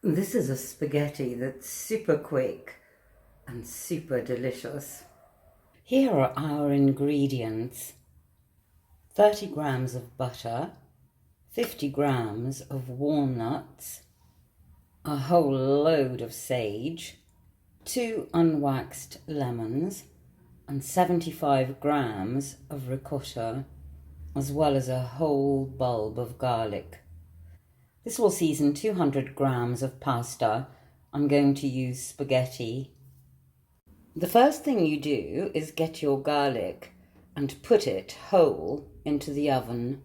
This is a spaghetti that's super quick and super delicious. Here are our ingredients: 30 grams of butter, 50 grams of walnuts, a whole load of sage, 2 unwaxed lemons, and 75 grams of ricotta, as well as a whole bulb of garlic. This will season 200 grams of pasta. I'm going to use spaghetti. The first thing you do is get your garlic and put it whole into the oven.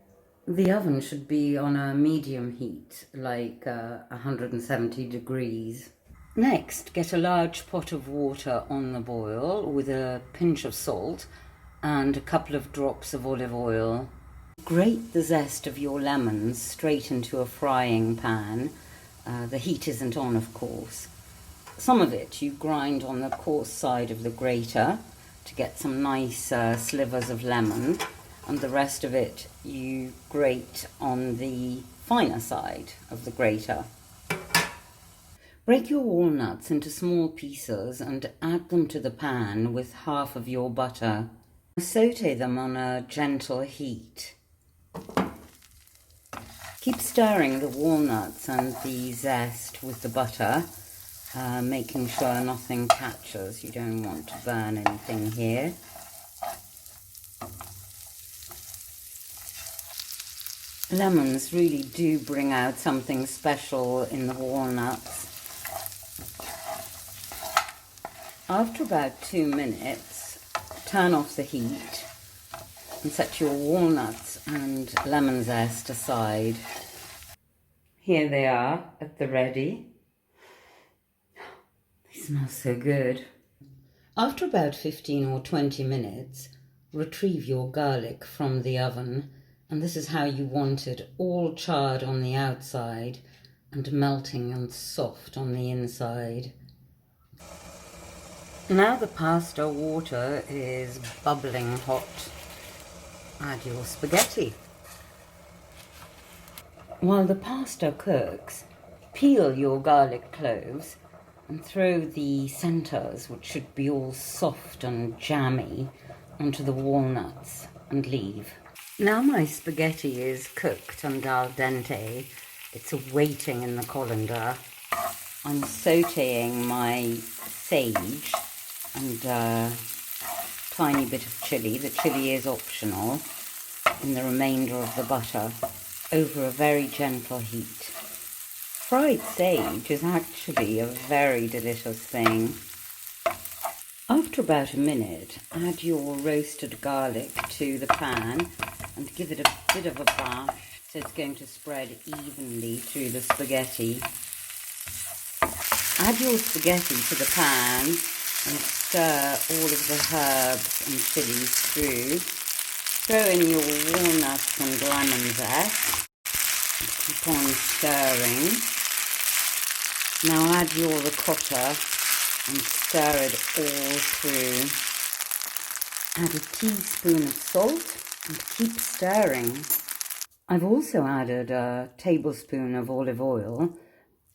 The oven should be on a medium heat, like 170 degrees. Next, get a large pot of water on the boil with a pinch of salt and a couple of drops of olive oil. Grate the zest of your lemons straight into a frying pan. The heat isn't on, of course. Some of it you grind on the coarse side of the grater to get some nice slivers of lemon, and the rest of it you grate on the finer side of the grater. Break your walnuts into small pieces and add them to the pan with half of your butter. Saute them on a gentle heat. Keep stirring the walnuts and the zest with the butter, making sure nothing catches. You don't want to burn anything here. Lemons really do bring out something special in the walnuts. After about 2 minutes, turn off the heat and set your walnuts and lemon zest aside. Here they are at the ready. They smell so good. After about 15 or 20 minutes, retrieve your garlic from the oven, and this is how you want it, all charred on the outside and melting and soft on the inside. Now the pasta water is bubbling hot. Add your spaghetti. While the pasta cooks, peel your garlic cloves and throw the centres, which should be all soft and jammy, onto the walnuts and leave. Now my spaghetti is cooked and al dente. It's waiting in the colander. I'm sautéing my sage and a tiny bit of chilli. The chilli is optional, in the remainder of the butter over a very gentle heat. Fried sage is actually a very delicious thing. After about a minute, add your roasted garlic to the pan and give it a bit of a bash so it's going to spread evenly through the spaghetti. Add your spaghetti to the pan and stir all of the herbs and chilies through. Throw in your walnuts and lemon zest. Keep on stirring. Now add your ricotta and stir it all through. Add a teaspoon of salt and keep stirring. I've also added a tablespoon of olive oil,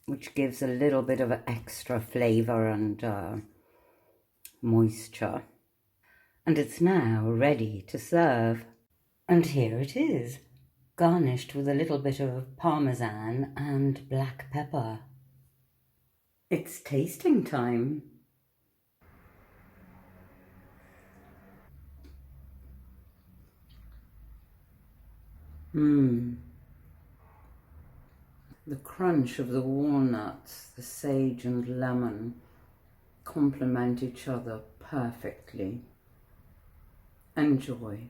which gives a little bit of extra flavour and moisture. And it's now ready to serve. And here it is, garnished with a little bit of parmesan and black pepper. It's tasting time. The crunch of the walnuts, the sage and lemon complement each other perfectly. Enjoy.